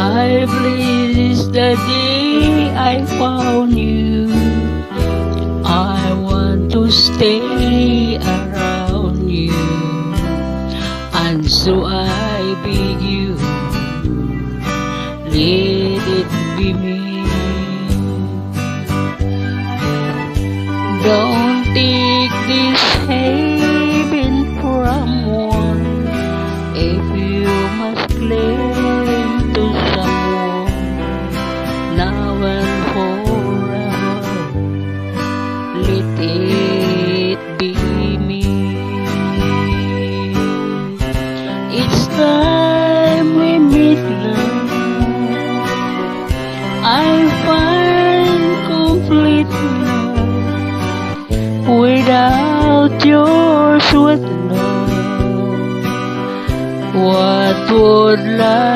I bliss the day I found you. I want to stay around you, and so I beg you, let it be me. Don't take this heaven from one if you must cling to someone now and forever. Let it be me. It's time we meet, love. I find complete love without your sweet love. What would life